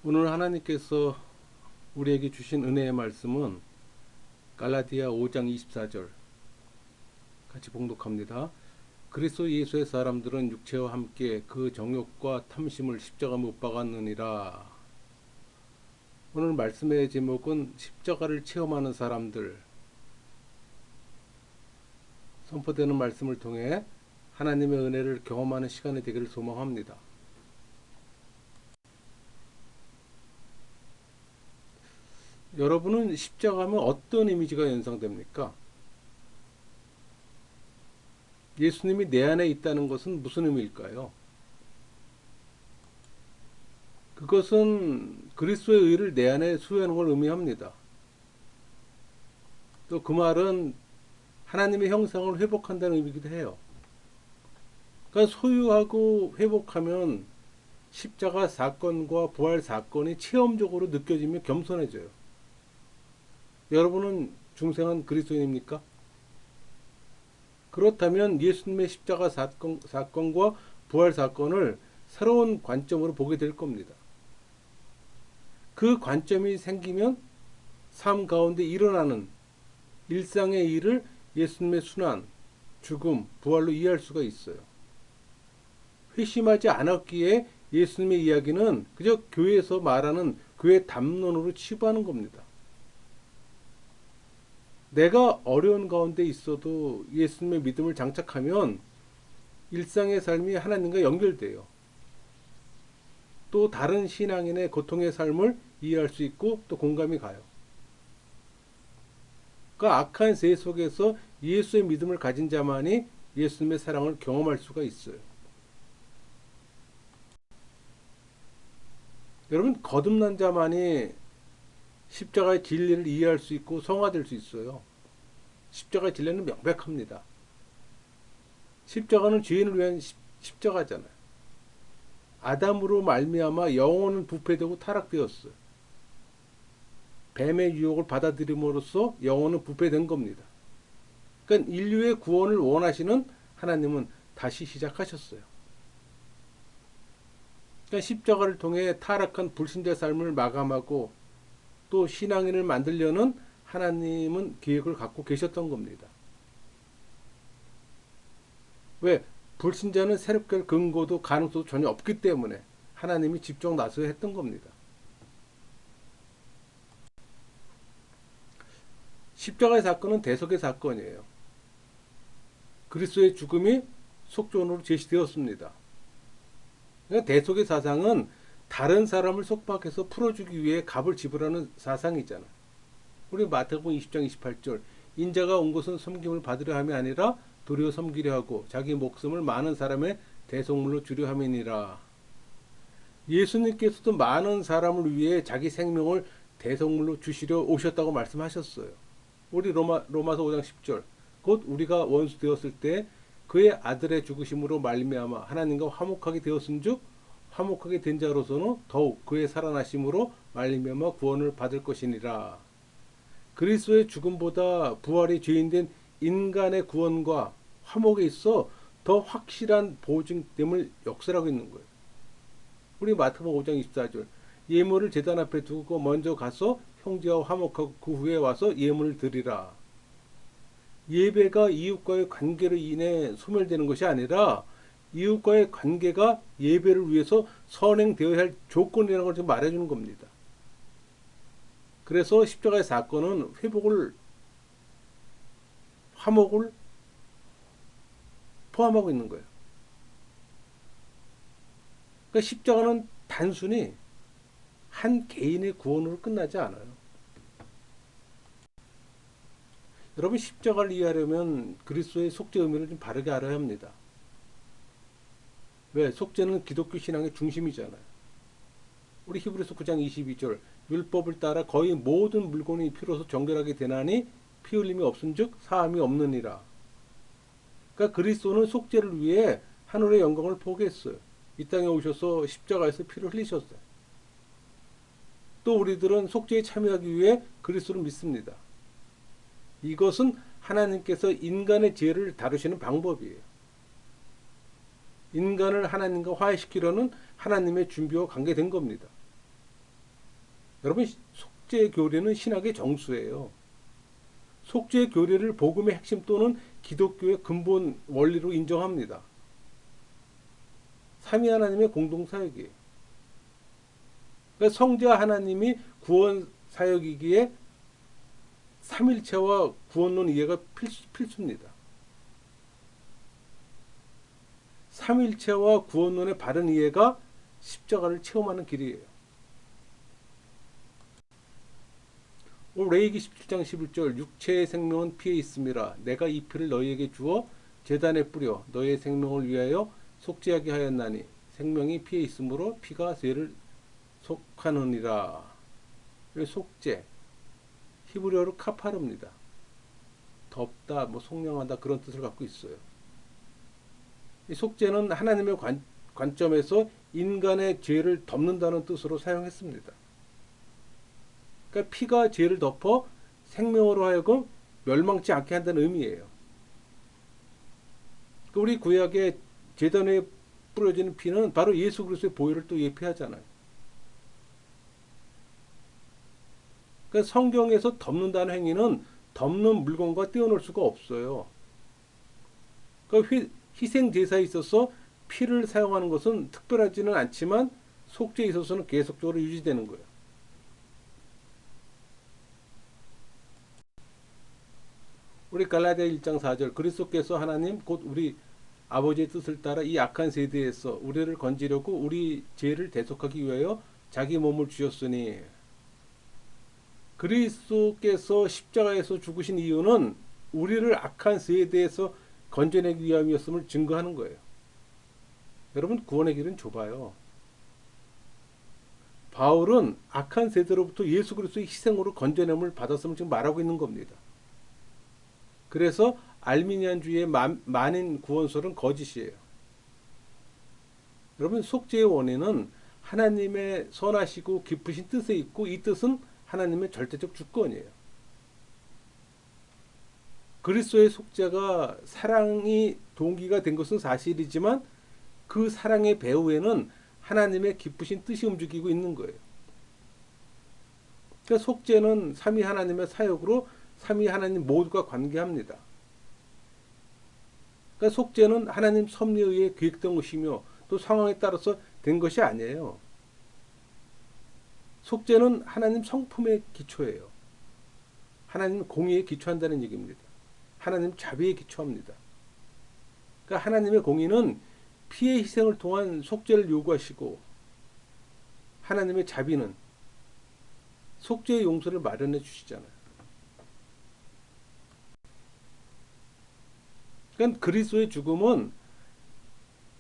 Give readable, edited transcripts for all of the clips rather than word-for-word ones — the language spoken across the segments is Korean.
오늘 하나님께서 우리에게 주신 은혜의 말씀은 갈라디아 5장 24절 같이 봉독합니다. 그리스도 예수의 사람들은 육체와 함께 그 정욕과 탐심을 십자가 못 박았느니라. 오늘 말씀의 제목은 십자가를 체험하는 사람들. 선포되는 말씀을 통해 하나님의 은혜를 경험하는 시간이 되기를 소망합니다. 여러분은 십자가 하면 어떤 이미지가 연상됩니까? 예수님이 내 안에 있다는 것은 무슨 의미일까요? 그것은 그리스도의 의를 내 안에 수여하는 걸 의미합니다. 또 그 말은 하나님의 형상을 회복한다는 의미이기도 해요. 그러니까 소유하고 회복하면 십자가 사건과 부활 사건이 체험적으로 느껴지며 겸손해져요. 여러분은 중생한 그리스도인입니까? 그렇다면 예수님의 십자가 사건과 부활 사건을 새로운 관점으로 보게 될 겁니다. 그 관점이 생기면 삶 가운데 일어나는 일상의 일을 예수님의 순환, 죽음, 부활로 이해할 수가 있어요. 회심하지 않았기에 예수님의 이야기는 그저 교회에서 말하는 교회 담론으로 치부하는 겁니다. 내가 어려운 가운데 있어도 예수님의 믿음을 장착하면 일상의 삶이 하나님과 연결돼요. 또 다른 신앙인의 고통의 삶을 이해할 수 있고 또 공감이 가요. 그 악한 세 속에서 예수의 믿음을 가진 자만이 예수님의 사랑을 경험할 수가 있어요. 여러분, 거듭난 자만이 십자가의 진리를 이해할 수 있고 성화될 수 있어요. 십자가의 진리는 명백합니다. 십자가는 죄인을 위한 십자가잖아요. 아담으로 말미암아 영혼은 부패되고 타락되었어요. 뱀의 유혹을 받아들임으로써 영혼은 부패된 겁니다. 그러니까 인류의 구원을 원하시는 하나님은 다시 시작하셨어요. 그러니까 십자가를 통해 타락한 불신자 삶을 마감하고 또 신앙인을 만들려는 하나님은 계획을 갖고 계셨던 겁니다. 왜? 불신자는 새롭게 할 근거도 가능성도 전혀 없기 때문에 하나님이 직접 나서야 했던 겁니다. 십자가의 사건은 대속의 사건이에요. 그리스도의 죽음이 속전으로 제시되었습니다. 그러니까 대속의 사상은 다른 사람을 속박해서 풀어주기 위해 값을 지불하는 사상이잖아요. 우리 마태복음 20장 28절 인자가 온 것은 섬김을 받으려 함이 아니라 도리어 섬기려 하고 자기 목숨을 많은 사람의 대속물로 주려 함이니라. 예수님께서도 많은 사람을 위해 자기 생명을 대속물로 주시려 오셨다고 말씀하셨어요. 우리 로마서 5장 10절 곧 우리가 원수 되었을 때 그의 아들의 죽으심으로 말미암아 하나님과 화목하게 되었은즉 화목하게 된 자로서는 더욱 그의 살아나심으로 말미암아 구원을 받을 것이니라. 그리스도의 죽음보다 부활이 죄인된 인간의 구원과 화목에 있어 더 확실한 보증됨을 역설하고 있는 거예요. 우리 마태복음 5장 24절 예물을 제단 앞에 두고 먼저 가서 형제와 화목하고 그 후에 와서 예물을 드리라. 예배가 이웃과의 관계로 인해 소멸되는 것이 아니라 이웃과의 관계가 예배를 위해서 선행되어야 할 조건이라는 걸 지금 말해주는 겁니다. 그래서 십자가의 사건은 회복을, 화목을 포함하고 있는 거예요. 그러니까 십자가는 단순히 한 개인의 구원으로 끝나지 않아요. 여러분, 십자가를 이해하려면 그리스도의 속죄 의미를 좀 바르게 알아야 합니다. 왜? 속죄는 기독교 신앙의 중심이잖아요. 우리 히브리서 9장 22절 율법을 따라 거의 모든 물건이 피로서 정결하게 되나니 피 흘림이 없은즉 사함이 없느니라. 그러니까 그리스도는 속죄를 위해 하늘의 영광을 포기했어요. 이 땅에 오셔서 십자가에서 피를 흘리셨어요. 또 우리들은 속죄에 참여하기 위해 그리스도를 믿습니다. 이것은 하나님께서 인간의 죄를 다루시는 방법이에요. 인간을 하나님과 화해시키려는 하나님의 준비와 관계된 겁니다. 여러분, 속죄 교리는 신학의 정수예요. 속죄 교리를 복음의 핵심 또는 기독교의 근본 원리로 인정합니다. 삼위 하나님의 공동 사역이에요. 그러니까 성자 하나님이 구원 사역이기에 삼일체와 구원론 이해가 필수입니다. 삼일체와 구원론의 바른 이해가 십자가를 체험하는 길이에요. 레위기 17장 11절 육체의 생명은 피에 있음이라 내가 이 피를 너희에게 주어 제단에 뿌려 너희의 생명을 위하여 속죄하게 하였나니 생명이 피에 있으므로 피가 죄를 속하느니라. 속죄 히브리어로 카파르입니다. 덮다, 속량하다 그런 뜻을 갖고 있어요. 이 속죄는 하나님의 관점에서 인간의 죄를 덮는다는 뜻으로 사용했습니다. 그러니까 피가 죄를 덮어 생명으로 하여금 멸망치 않게 한다는 의미예요. 우리 구약의 제단에 뿌려지는 피는 바로 예수 그리스도의 보혈을 또 예표하잖아요. 그러니까 성경에서 덮는다는 행위는 덮는 물건과 떼어놓을 수가 없어요. 그러니까 희생 제사에 있어서 피를 사용하는 것은 특별하지는 않지만 속죄에 있어서는 계속적으로 유지되는 거예요. 우리 갈라디아 1장 4절 그리스도께서 하나님 곧 우리 아버지의 뜻을 따라 이 악한 세대에서 우리를 건지려고 우리 죄를 대속하기 위하여 자기 몸을 주셨으니 그리스도께서 십자가에서 죽으신 이유는 우리를 악한 세대에서 건져내기 위함이었음을 증거하는 거예요. 여러분 구원의 길은 좁아요. 바울은 악한 세대로부터 예수 그리스도의 희생으로 건져냄을 받았음을 지금 말하고 있는 겁니다. 그래서 알미니안주의의 만인 구원설은 거짓이에요. 여러분 속죄의 원인은 하나님의 선하시고 깊으신 뜻에 있고 이 뜻은 하나님의 절대적 주권이에요. 그리스도의 속죄가 사랑이 동기가 된 것은 사실이지만 그 사랑의 배후에는 하나님의 깊으신 뜻이 움직이고 있는 거예요. 그러니까 속죄는 삼위 하나님의 사역으로 삼위 하나님 모두가 관계합니다. 그러니까 속죄는 하나님 섭리에 의해 계획된 것이며 또 상황에 따라서 된 것이 아니에요. 속죄는 하나님 성품의 기초예요. 하나님 공의에 기초한다는 얘기입니다. 하나님 자비에 기초합니다. 그러니까 하나님의 공의는 피의 희생을 통한 속죄를 요구하시고 하나님의 자비는 속죄의 용서를 마련해 주시잖아요. 그러니까 그리스도의 죽음은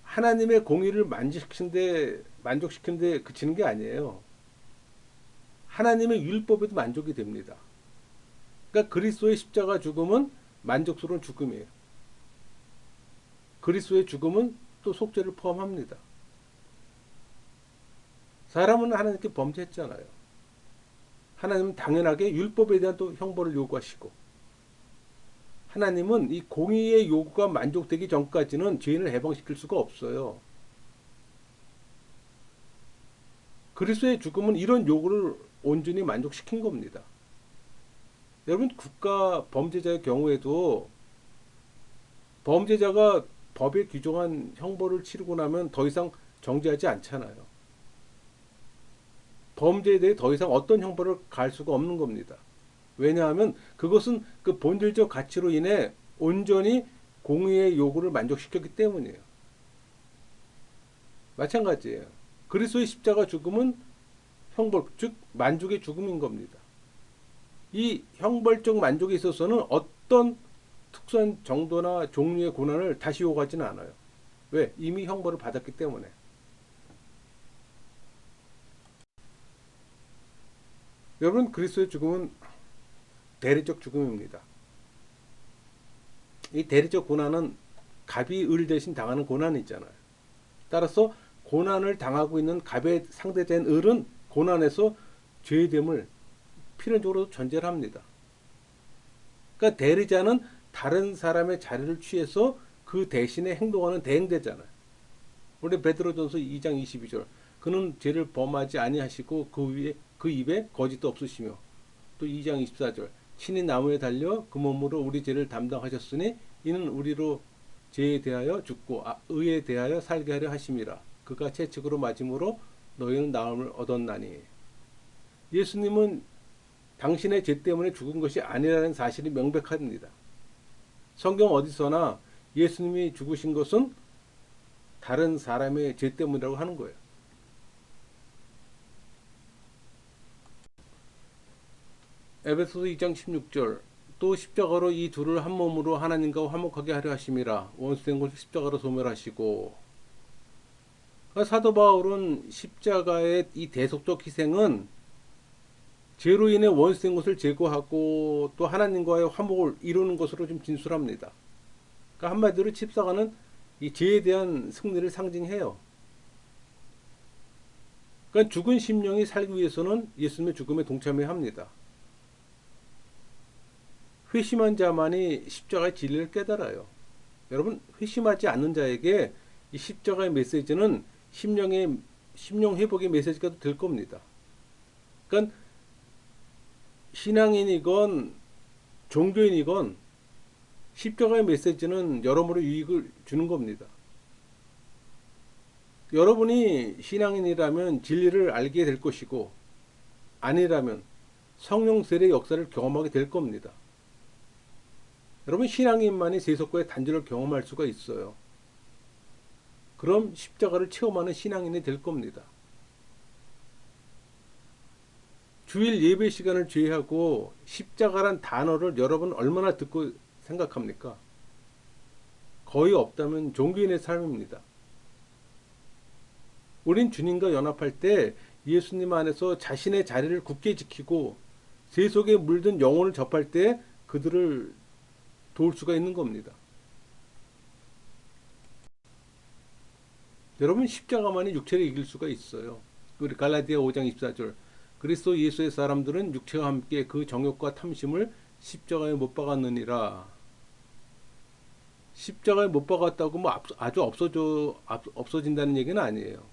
하나님의 공의를 만족시키는데 그치는 게 아니에요. 하나님의 율법에도 만족이 됩니다. 그러니까 그리스도의 십자가 죽음은 만족스러운 죽음이에요. 그리스도의 죽음은 또 속죄를 포함합니다. 사람은 하나님께 범죄했잖아요. 하나님은 당연하게 율법에 대한 또 형벌을 요구하시고 하나님은 이 공의의 요구가 만족되기 전까지는 죄인을 해방시킬 수가 없어요. 그리스도의 죽음은 이런 요구를 온전히 만족시킨 겁니다. 여러분 국가 범죄자의 경우에도 범죄자가 법에 규정한 형벌을 치르고 나면 더 이상 정죄하지 않잖아요. 범죄에 대해 더 이상 어떤 형벌을 가할 수가 없는 겁니다. 왜냐하면 그것은 그 본질적 가치로 인해 온전히 공의의 요구를 만족시켰기 때문이에요. 마찬가지예요. 그리스도의 십자가 죽음은 형벌, 즉 만족의 죽음인 겁니다. 이 형벌적 만족에 있어서는 어떤 특수한 정도나 종류의 고난을 다시 요구하지는 않아요. 왜? 이미 형벌을 받았기 때문에. 여러분 그리스도의 죽음은 대리적 죽음입니다. 이 대리적 고난은 갑이 을 대신 당하는 고난이 있잖아요. 따라서 고난을 당하고 있는 갑의 상대된 을은 고난에서 죄됨을 필연적으로 전제를 합니다. 그러니까 대리자는 다른 사람의 자리를 취해서 그 대신에 행동하는 대행되잖아요. 우리 베드로전서 2장 22절. 그는 죄를 범하지 아니하시고 그 입에 거짓도 없으시며. 또 2장 24절. 친히 나무에 달려 그 몸으로 우리 죄를 담당하셨으니 이는 우리로 죄에 대하여 죽고 의에 대하여 살게 하려 하심이라. 그가 채찍으로 맞음으로 너희는 나음을 얻었나니. 예수님은 당신의 죄 때문에 죽은 것이 아니라는 사실이 명백합니다. 성경 어디서나 예수님이 죽으신 것은 다른 사람의 죄 때문이라고 하는 거예요. 에베소서 2장 16절. 또 십자가로 이 둘을 한 몸으로 하나님과 화목하게 하려 하심이라. 원수된 것을 십자가로 소멸하시고. 사도 바울은 십자가의 이 대속적 희생은 죄로 인해 원수된 것을 제거하고 또 하나님과의 화목을 이루는 것으로 좀 진술합니다. 그러니까 한마디로 십자가는 이 죄에 대한 승리를 상징해요. 그러니까 죽은 심령이 살기 위해서는 예수님의 죽음에 동참해야 합니다. 회심한 자만이 십자가의 진리를 깨달아요. 여러분, 회심하지 않는 자에게 이 십자가의 메시지는 심령 회복의 메시지가 될 겁니다. 그러니까 신앙인이건 종교인이건 십자가의 메시지는 여러모로 유익을 주는 겁니다. 여러분이 신앙인이라면 진리를 알게 될 것이고 아니라면 성령 세례의 역사를 경험하게 될 겁니다. 여러분, 신앙인만이 세속과의 단절을 경험할 수가 있어요. 그럼 십자가를 체험하는 신앙인이 될 겁니다. 주일 예배 시간을 제외하고 십자가란 단어를 여러분 얼마나 듣고 생각합니까? 거의 없다면 종교인의 삶입니다. 우린 주님과 연합할 때 예수님 안에서 자신의 자리를 굳게 지키고 세속에 물든 영혼을 접할 때 그들을 도울 수가 있는 겁니다. 여러분, 십자가만이 육체를 이길 수가 있어요. 우리 갈라디아 5장 24절. 그리스도 예수의 사람들은 육체와 함께 그 정욕과 탐심을 십자가에 못 박았느니라. 십자가에 못 박았다고 뭐 아주 없어진다는 얘기는 아니에요.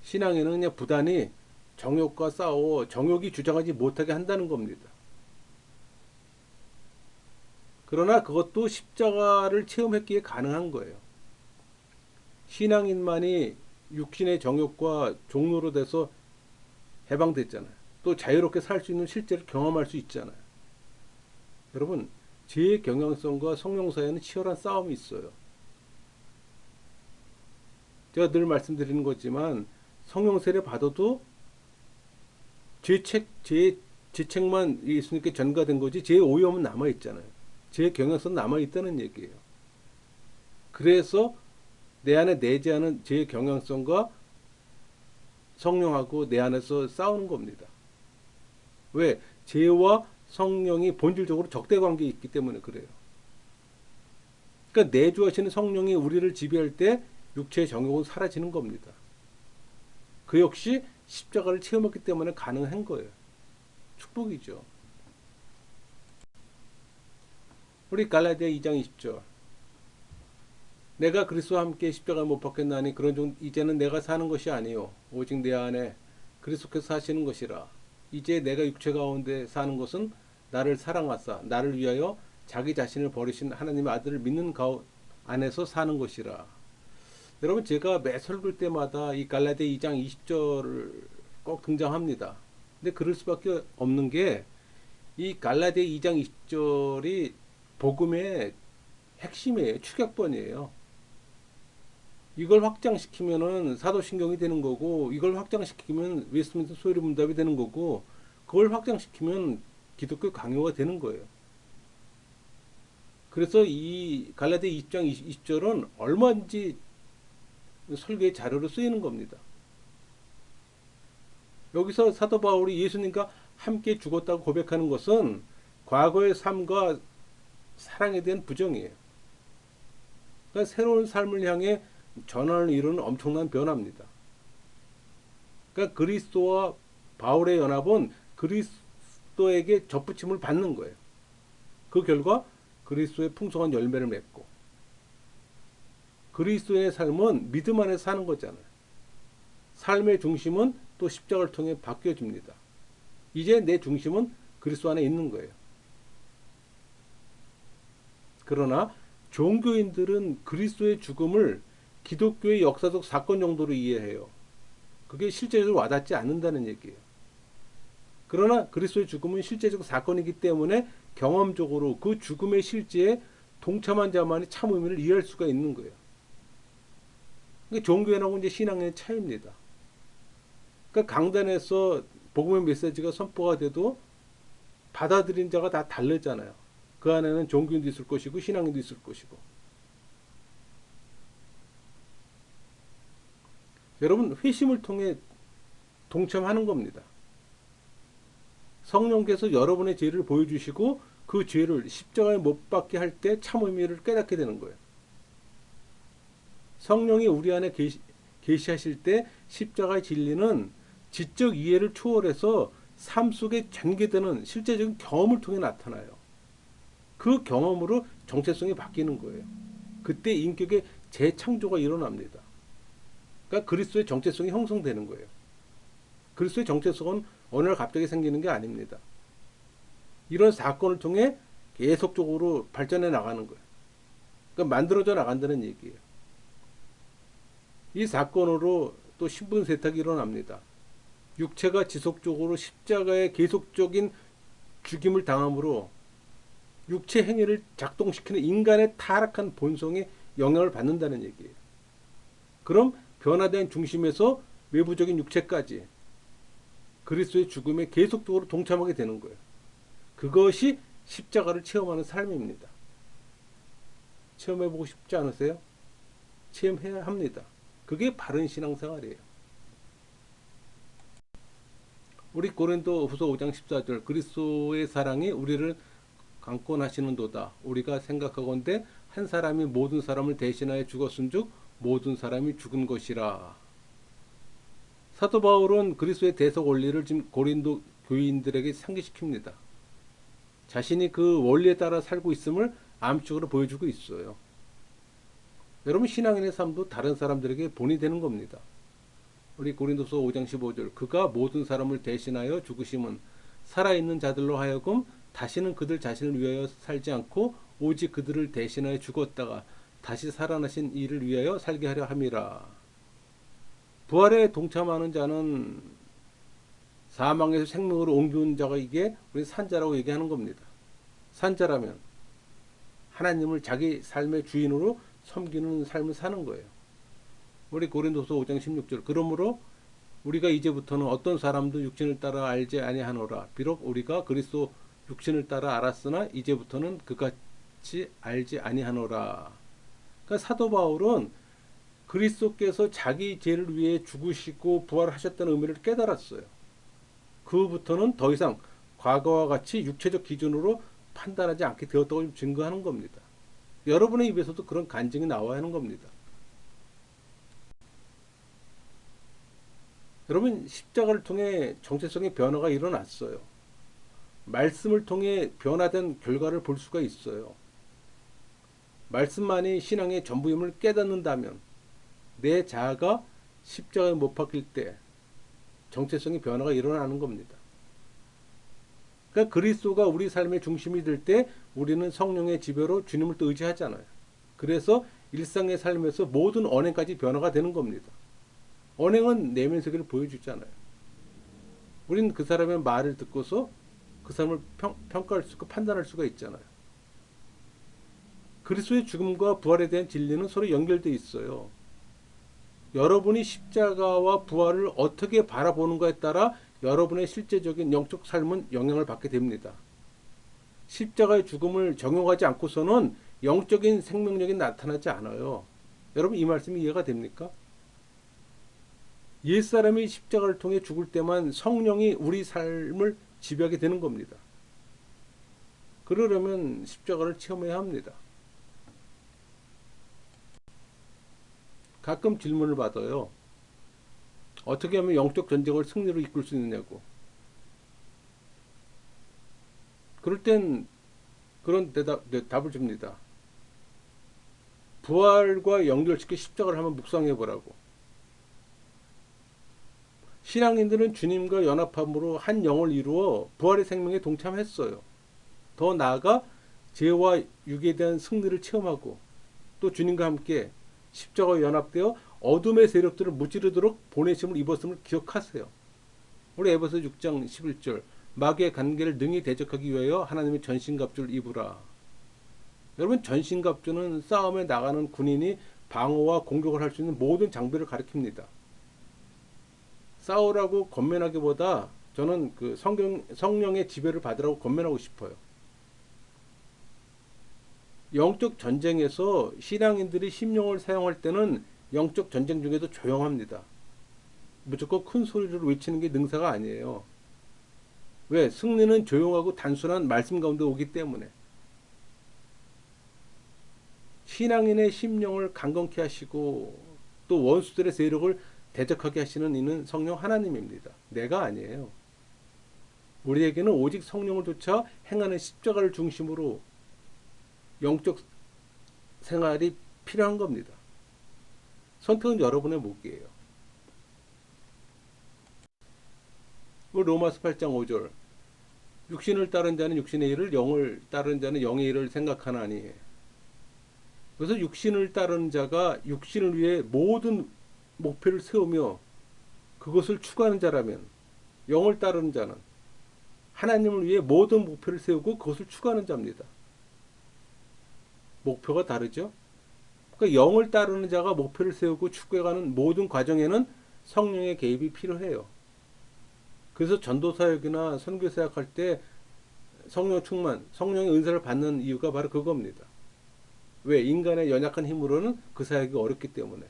신앙에는 그냥 부단히 정욕과 싸워 정욕이 주장하지 못하게 한다는 겁니다. 그러나 그것도 십자가를 체험했기에 가능한 거예요. 신앙인만이 육신의 정욕과 종로로 돼서 해방됐잖아요. 또 자유롭게 살 수 있는 실제를 경험할 수 있잖아요. 여러분, 죄의 경향성과 성령 사이에는 치열한 싸움이 있어요. 제가 늘 말씀드리는 거지만 성령 세례 받아도 죄책만 예수님께 전가된 거지 죄의 오염은 남아있잖아요. 죄의 경향성은 남아있다는 얘기예요. 그래서 내 안에 내재하는 죄의 경향성과 성령하고 내 안에서 싸우는 겁니다. 왜? 죄와 성령이 본질적으로 적대관계에 있기 때문에 그래요. 그러니까 내주하시는 성령이 우리를 지배할 때 육체의 정욕은 사라지는 겁니다. 그 역시 십자가를 체험했기 때문에 가능한 거예요. 축복이죠. 우리 갈라디아 2장 20절. 내가 그리스도와 함께 십자가에 못 박혔나니 그런 이제는 내가 사는 것이 아니요 오직 내 안에 그리스도께서 사시는 것이라. 이제 내가 육체 가운데 사는 것은 나를 사랑하사 나를 위하여 자기 자신을 버리신 하나님의 아들을 믿는 안에서 사는 것이라. 여러분, 제가 매 설교할 때마다 이 갈라디아 2장 20절을 꼭 등장합니다. 근데 그럴 수밖에 없는 게 이 갈라디아 2장 20절이 복음의 핵심이에요. 축약본이에요. 이걸 확장시키면은 사도신경이 되는 거고, 이걸 확장시키면 웨스트민스터 소요리 문답이 되는 거고, 그걸 확장시키면 기독교 강요가 되는 거예요. 그래서 이 갈라디아 2장 20절은 얼마든지 설교의 자료로 쓰이는 겁니다. 여기서 사도 바울이 예수님과 함께 죽었다고 고백하는 것은 과거의 삶과 사랑에 대한 부정이에요. 그러니까 새로운 삶을 향해 전환을 이루는 엄청난 변화입니다. 그러니까 그리스도와 바울의 연합은 그리스도에게 접붙임을 받는 거예요. 그 결과 그리스도의 풍성한 열매를 맺고, 그리스도의 삶은 믿음 안에 사는 거잖아요. 삶의 중심은 또 십자가를 통해 바뀌어집니다. 이제 내 중심은 그리스도 안에 있는 거예요. 그러나 종교인들은 그리스도의 죽음을 기독교의 역사적 사건 정도로 이해해요. 그게 실제적으로 와닿지 않는다는 얘기예요. 그러나 그리스도의 죽음은 실제적 사건이기 때문에 경험적으로 그 죽음의 실제에 동참한 자만이 참 의미를 이해할 수가 있는 거예요. 그러니까 종교인하고 이제 신앙의 차이입니다. 그러니까 강단에서 복음의 메시지가 선포가 돼도 받아들인 자가 다 다르잖아요. 그 안에는 종교인도 있을 것이고 신앙인도 있을 것이고. 여러분 회심을 통해 동참하는 겁니다. 성령께서 여러분의 죄를 보여주시고 그 죄를 십자가에 못 박게 할 때 참 의미를 깨닫게 되는 거예요. 성령이 우리 안에 계시하실 때 십자가의 진리는 지적 이해를 초월해서 삶 속에 전개되는 실제적인 경험을 통해 나타나요. 그 경험으로 정체성이 바뀌는 거예요. 그때 인격의 재창조가 일어납니다. 그러니까 그리스도의 정체성이 형성되는 거예요. 그리스도의 정체성은 어느 날 갑자기 생기는 게 아닙니다. 이런 사건을 통해 계속적으로 발전해 나가는 거예요. 그러니까 만들어져 나간다는 얘기예요. 이 사건으로 또 신분 세탁이 일어납니다. 육체가 지속적으로 십자가의 계속적인 죽임을 당함으로 육체 행위를 작동시키는 인간의 타락한 본성에 영향을 받는다는 얘기예요. 그럼 변화된 중심에서 외부적인 육체까지 그리스도의 죽음에 계속적으로 동참하게 되는 거예요. 그것이 십자가를 체험하는 삶입니다. 체험해보고 싶지 않으세요? 체험해야 합니다. 그게 바른 신앙생활이에요. 우리 고린도 후서 5장 14절 그리스도의 사랑이 우리를 강권하시는도다. 우리가 생각하건대 한 사람이 모든 사람을 대신하여 죽었은즉 모든 사람이 죽은 것이라. 사도 바울은 그리스도의 대속 원리를 지금 고린도 교인들에게 상기시킵니다. 자신이 그 원리에 따라 살고 있음을 암묵적으로 보여주고 있어요. 여러분 신앙인의 삶도 다른 사람들에게 본이 되는 겁니다. 우리 고린도서 5장 15절 그가 모든 사람을 대신하여 죽으심은 살아있는 자들로 하여금 다시는 그들 자신을 위하여 살지 않고 오직 그들을 대신하여 죽었다가 다시 살아나신 이를 위하여 살게 하려 함이라. 부활에 동참하는 자는 사망에서 생명으로 옮겨온 자가 이게 우리 산자라고 얘기하는 겁니다. 산자라면 하나님을 자기 삶의 주인으로 섬기는 삶을 사는 거예요. 우리 고린도서 5장 16절 그러므로 우리가 이제부터는 어떤 사람도 육신을 따라 알지 아니하노라. 비록 우리가 그리스도 육신을 따라 알았으나 이제부터는 그같이 알지 아니하노라. 그러니까 사도 바울은 그리스도께서 자기 죄를 위해 죽으시고 부활하셨다는 의미를 깨달았어요. 그부터는 더 이상 과거와 같이 육체적 기준으로 판단하지 않게 되었다고 증거하는 겁니다. 여러분의 입에서도 그런 간증이 나와야 하는 겁니다. 여러분 십자가를 통해 정체성의 변화가 일어났어요. 말씀을 통해 변화된 결과를 볼 수가 있어요. 말씀만이 신앙의 전부임을 깨닫는다면 내 자아가 십자가에 못 박힐 때 정체성의 변화가 일어나는 겁니다. 그러니까 그리스도가 우리 삶의 중심이 될 때 우리는 성령의 지배로 주님을 또 의지하잖아요. 그래서 일상의 삶에서 모든 언행까지 변화가 되는 겁니다. 언행은 내면 세계를 보여주잖아요. 우리는 그 사람의 말을 듣고서 그 사람을 평가할 수 있고 판단할 수가 있잖아요. 그리스도의 죽음과 부활에 대한 진리는 서로 연결되어 있어요. 여러분이 십자가와 부활을 어떻게 바라보는가에 따라 여러분의 실제적인 영적 삶은 영향을 받게 됩니다. 십자가의 죽음을 적용하지 않고서는 영적인 생명력이 나타나지 않아요. 여러분 이 말씀이 이해가 됩니까? 옛사람이 십자가를 통해 죽을 때만 성령이 우리 삶을 지배하게 되는 겁니다. 그러려면 십자가를 체험해야 합니다. 가끔 질문을 받아요. 어떻게 하면 영적 전쟁을 승리로 이끌 수 있느냐고. 그럴 땐 그런 답을 줍니다. 부활과 연결시켜 십자가를 한번 묵상해 보라고. 신앙인들은 주님과 연합함으로 한 영을 이루어 부활의 생명에 동참했어요. 더 나아가 죄와 육에 대한 승리를 체험하고 또 주님과 함께 십자가에 연합되어 어둠의 세력들을 무찌르도록 보내심을 입었음을 기억하세요. 우리 에베소 6장 11절 마귀의 관계를 능히 대적하기 위하여 하나님의 전신갑주를 입으라. 여러분, 전신갑주는 싸움에 나가는 군인이 방어와 공격을 할 수 있는 모든 장비를 가리킵니다. 싸우라고 권면하기보다 저는 그 성령의 지배를 받으라고 권면하고 싶어요. 영적 전쟁에서 신앙인들이 심령을 사용할 때는 영적 전쟁 중에도 조용합니다. 무조건 큰 소리로 외치는 게 능사가 아니에요. 왜? 승리는 조용하고 단순한 말씀 가운데 오기 때문에. 신앙인의 심령을 강건케 하시고 또 원수들의 세력을 대적하게 하시는 이는 성령 하나님입니다. 내가 아니에요. 우리에게는 오직 성령을 쫓아 행하는 십자가를 중심으로 영적 생활이 필요한 겁니다. 선택은 여러분의 몫이에요. 로마서 8장 5절 육신을 따른 자는 육신의 일을, 영을 따른 자는 영의 일을 생각하나니. 그래서 육신을 따르는 자가 육신을 위해 모든 목표를 세우며 그것을 추구하는 자라면, 영을 따르는 자는 하나님을 위해 모든 목표를 세우고 그것을 추구하는 자입니다. 목표가 다르죠? 그러니까 영을 따르는 자가 목표를 세우고 추구해가는 모든 과정에는 성령의 개입이 필요해요. 그래서 전도사역이나 선교사역할 때 성령 충만, 성령의 은사를 받는 이유가 바로 그겁니다. 왜? 인간의 연약한 힘으로는 그 사역이 어렵기 때문에.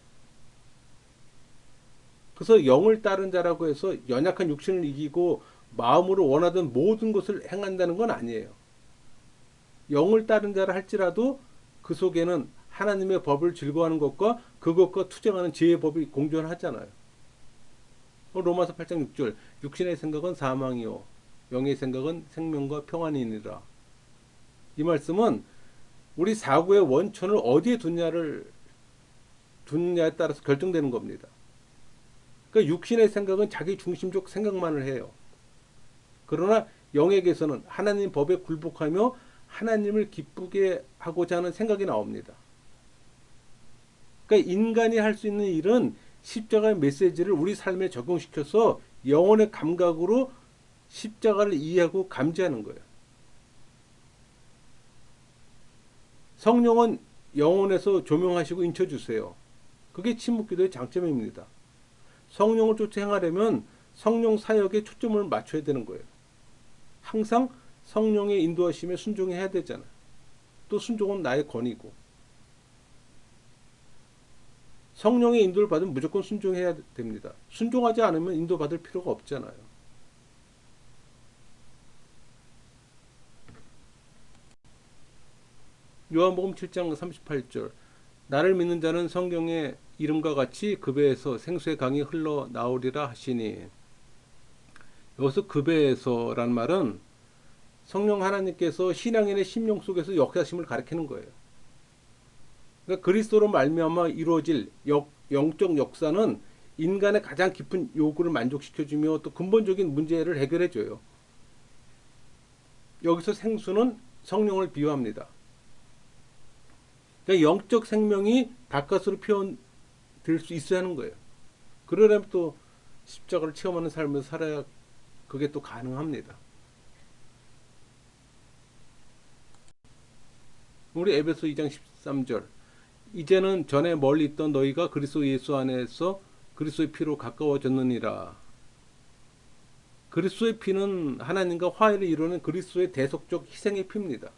그래서 영을 따른 자라고 해서 연약한 육신을 이기고 마음으로 원하던 모든 것을 행한다는 건 아니에요. 영을 따른 자라 할지라도 그 속에는 하나님의 법을 즐거워하는 것과 그것과 투쟁하는 지혜의 법이 공존하잖아요. 로마서 8장 6절 육신의 생각은 사망이요 영의 생각은 생명과 평안이니라. 이 말씀은 우리 사고의 원천을 어디에 두냐에 따라서 결정되는 겁니다. 그러니까 육신의 생각은 자기 중심적 생각만을 해요. 그러나 영에게서는 하나님 법에 굴복하며 하나님을 기쁘게 하고자 하는 생각이 나옵니다. 그러니까 인간이 할 수 있는 일은 십자가의 메시지를 우리 삶에 적용시켜서 영혼의 감각으로 십자가를 이해하고 감지하는 거예요. 성령은 영혼에서 조명하시고 인쳐주세요. 그게 침묵기도의 장점입니다. 성령을 쫓아 행하려면 성령 사역에 초점을 맞춰야 되는 거예요. 항상 성령의 인도하심에 순종해야 되잖아요. 또 순종은 나의 권위고. 성령의 인도를 받으면 무조건 순종해야 됩니다. 순종하지 않으면 인도받을 필요가 없잖아요. 요한복음 7장 38절 나를 믿는 자는 성경의 이름과 같이 그 배에서 생수의 강이 흘러나오리라 하시니. 여기서 그 배에서란 말은 성령 하나님께서 신앙인의 심령 속에서 역사심을 가리키는 거예요. 그러니까 그리스도로 말미암아 이루어질 영적 역사는 인간의 가장 깊은 요구를 만족시켜주며 또 근본적인 문제를 해결해줘요. 여기서 생수는 성령을 비유합니다. 그러니까 영적 생명이 바깥으로 표현될 수 있어야 하는 거예요. 그러려면 또 십자가를 체험하는 삶을 살아야 그게 또 가능합니다. 우리 에베소 2장 13절 이제는 전에 멀리 있던 너희가 그리스도 예수 안에서 그리스도의 피로 가까워졌느니라. 그리스도의 피는 하나님과 화해를 이루는 그리스도의 대속적 희생의 피입니다.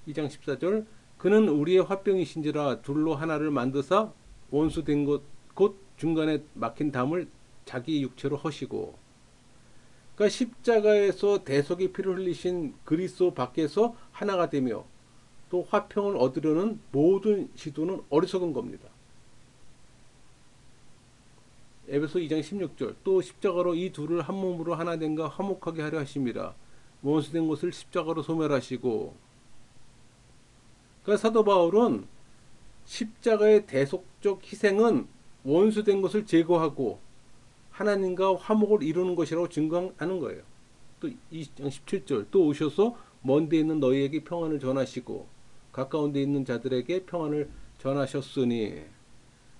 2장 14절 그는 우리의 화병이신지라 둘로 하나를 만드사 원수된 것 곧 중간에 막힌 담을 자기 육체로 허시고. 그러니까 십자가에서 대속의 피를 흘리신 그리스도 밖에서 하나가 되며 또 화평을 얻으려는 모든 시도는 어리석은 겁니다. 에베소 2장 16절 또 십자가로 이 둘을 한 몸으로 하나 된가 화목하게 하려 하심이라. 원수된 것을 십자가로 소멸하시고. 그러니까 그러니까 사도 바울은 십자가의 대속적 희생은 원수된 것을 제거하고 하나님과 화목을 이루는 것이라고 증거하는 거예요. 또 20장 17절 또 오셔서 먼 데 있는 너희에게 평안을 전하시고 가까운 데 있는 자들에게 평안을 전하셨으니,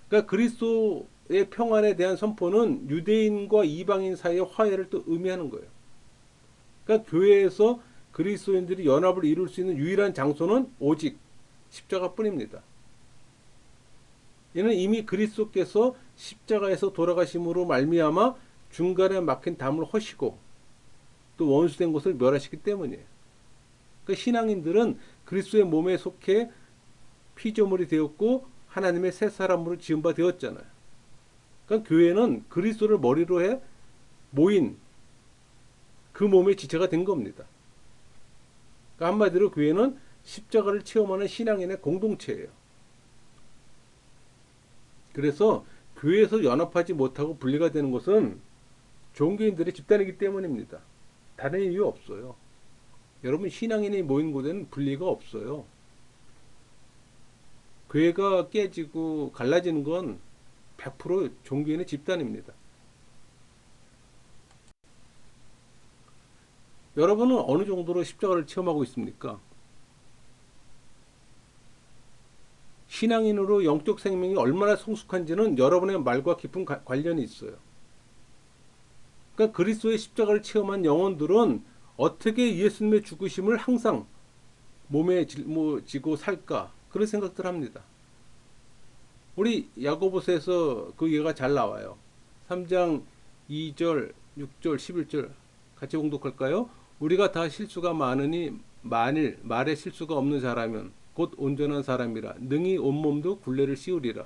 그러니까 그리스도의 평안에 대한 선포는 유대인과 이방인 사이의 화해를 또 의미하는 거예요. 그러니까 교회에서 그리스도인들이 연합을 이룰 수 있는 유일한 장소는 오직 십자가뿐입니다. 이는 이미 그리스도께서 십자가에서 돌아가심으로 말미암아 중간에 막힌 담을 허시고 또 원수된 것을 멸하시기 때문이에요. 그러니까 신앙인들은 그리스도의 몸에 속해 피조물이 되었고 하나님의 새 사람으로 지은 바 되었잖아요. 그러니까 교회는 그리스도를 머리로 해 모인 그 몸의 지체가 된 겁니다. 그러니까 한마디로 교회는 십자가를 체험하는 신앙인의 공동체예요. 그래서 교회에서 연합하지 못하고 분리가 되는 것은 종교인들의 집단이기 때문입니다. 다른 이유 없어요. 여러분, 신앙인이 모인 곳에는 분리가 없어요. 교회가 깨지고 갈라지는 건 100% 종교인의 집단입니다. 여러분은 어느 정도로 십자가를 체험하고 있습니까? 신앙인으로 영적 생명이 얼마나 성숙한지는 여러분의 말과 깊은 관련이 있어요. 그러니까 그리스도의 십자가를 체험한 영혼들은 어떻게 예수님의 죽으심을 항상 몸에 짊어지고 살까, 그런 생각들 합니다. 우리 야고보서에서 그 예가 잘 나와요. 3장 2절, 6절, 11절 같이 공독할까요? 우리가 다 실수가 많으니 만일 말에 실수가 없는 자라면 곧 온전한 사람이라 능히 온몸도 굴레를 씌우리라.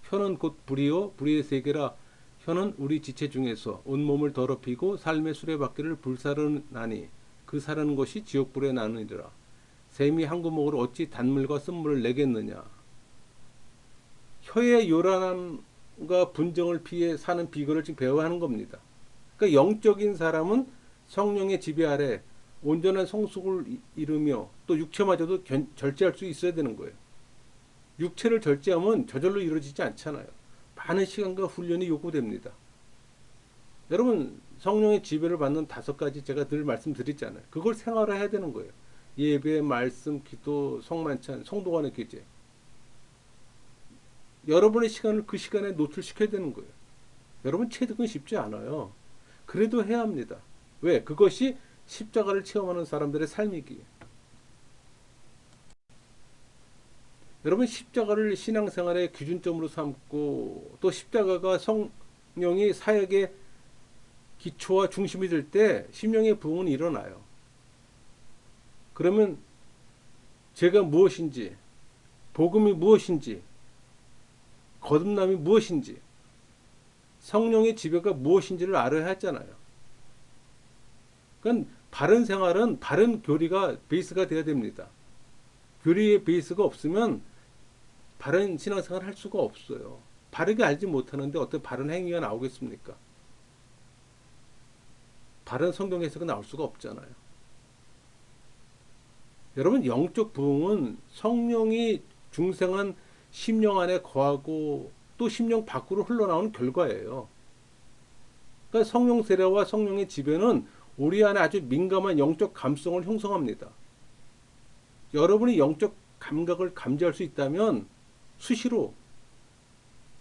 혀는 곧 불이요 불의의 세계라. 혀는 우리 지체 중에서 온몸을 더럽히고 삶의 수레바퀴를 불사르나니 그 사르는 것이 지옥불에 나느니라. 샘이 한 구멍으로 어찌 단물과 쓴물을 내겠느냐. 혀의 요란함과 분정을 피해 사는 비결을 지금 배워야 하는 겁니다. 그러니까 영적인 사람은 성령의 지배 아래 온전한 성숙을 이루며 또 육체마저도 절제할 수 있어야 되는 거예요. 육체를 절제하면 저절로 이루어지지 않잖아요. 많은 시간과 훈련이 요구됩니다. 여러분, 성령의 지배를 받는 5가지 제가 늘 말씀드렸잖아요. 그걸 생활화해야 되는 거예요. 예배, 말씀, 기도, 성만찬, 성도 간의 교제. 여러분의 시간을 그 시간에 노출시켜야 되는 거예요. 여러분, 체득은 쉽지 않아요. 그래도 해야 합니다. 왜? 그것이 십자가를 체험하는 사람들의 삶이기에. 여러분, 십자가를 신앙생활의 기준점으로 삼고 또 십자가가 성령이 사역의 기초와 중심이 될 때 심령의 부흥은 일어나요. 그러면 제가 무엇인지, 복음이 무엇인지, 거듭남이 무엇인지, 성령의 지배가 무엇인지를 알아야 하잖아요. 그러니까 바른 생활은 바른 교리가 베이스가 되어야 됩니다. 교리의 베이스가 없으면 바른 신앙생활을 할 수가 없어요. 바르게 알지 못하는데 어떤 바른 행위가 나오겠습니까? 바른 성경 해석은 나올 수가 없잖아요. 여러분, 영적 부흥은 성령이 중생한 심령 안에 거하고 또 심령 밖으로 흘러나오는 결과예요. 그러니까 성령 세례와 성령의 지배는 우리 안에 아주 민감한 영적 감성을 형성합니다. 여러분이 영적 감각을 감지할 수 있다면 수시로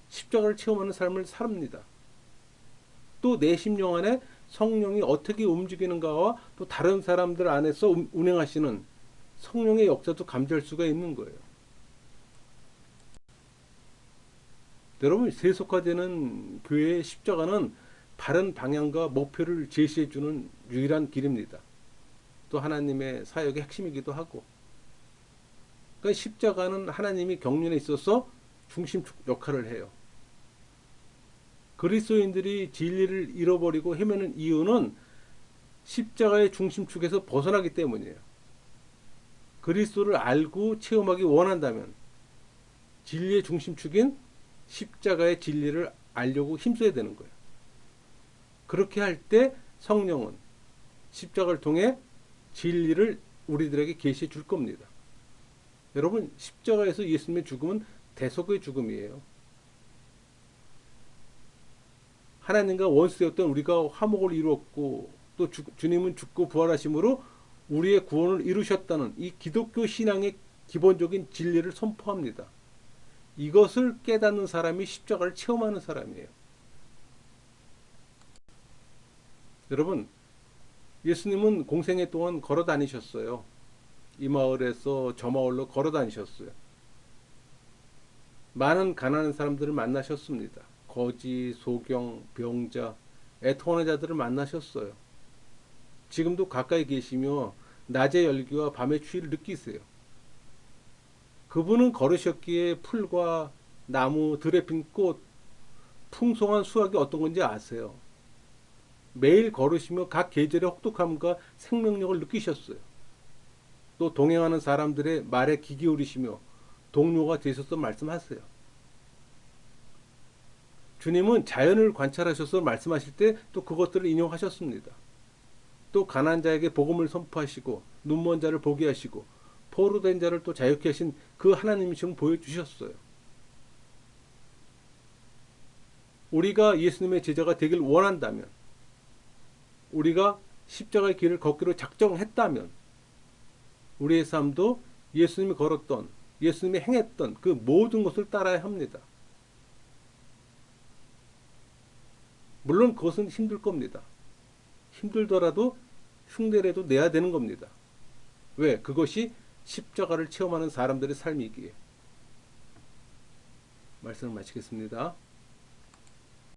십자가를 체험하는 삶을 삽니다. 또 내 심령 안에 성령이 어떻게 움직이는가와 또 다른 사람들 안에서 운행하시는 성령의 역사도 감지할 수가 있는 거예요. 여러분, 세속화되는 교회의 십자가는 바른 방향과 목표를 제시해주는 유일한 길입니다. 또 하나님의 사역의 핵심이기도 하고. 그러니까 십자가는 하나님이 경륜에 있어서 중심축 역할을 해요. 그리스도인들이 진리를 잃어버리고 헤매는 이유는 십자가의 중심축에서 벗어나기 때문이에요. 그리스도를 알고 체험하기 원한다면 진리의 중심축인 십자가의 진리를 알려고 힘써야 되는 거예요. 그렇게 할 때 성령은 십자가를 통해 진리를 우리들에게 계시해 줄 겁니다. 여러분, 십자가에서 예수님의 죽음은 대속의 죽음이에요. 하나님과 원수되었던 우리가 화목을 이루었고 또 주님은 죽고 부활하심으로 우리의 구원을 이루셨다는 이 기독교 신앙의 기본적인 진리를 선포합니다. 이것을 깨닫는 사람이 십자가를 체험하는 사람이에요. 여러분, 예수님은 공생애 동안 걸어 다니셨어요. 이 마을에서 저 마을로 걸어 다니셨어요. 많은 가난한 사람들을 만나셨습니다. 거지, 소경, 병자, 애통하는 자들을 만나셨어요. 지금도 가까이 계시며 낮의 열기와 밤의 추위를 느끼세요. 그분은 걸으셨기에 풀과 나무, 들에 핀 꽃, 풍성한 수확이 어떤 건지 아세요. 매일 걸으시며 각 계절의 혹독함과 생명력을 느끼셨어요. 또 동행하는 사람들의 말에 귀 기울이시며 동료가 되셔서 말씀하세요. 주님은 자연을 관찰하셔서 말씀하실 때 또 그것들을 인용하셨습니다. 또 가난한 자에게 복음을 선포하시고 눈먼 자를 보게 하시고 포로된 자를 또 자유케 하신 그 하나님이 지금 보여주셨어요. 우리가 예수님의 제자가 되길 원한다면, 우리가 십자가의 길을 걷기로 작정했다면 우리의 삶도 예수님이 걸었던, 예수님이 행했던 그 모든 것을 따라야 합니다. 물론 그것은 힘들 겁니다. 힘들더라도 흉내라도 내야 되는 겁니다. 왜? 그것이 십자가를 체험하는 사람들의 삶이기에. 말씀을 마치겠습니다.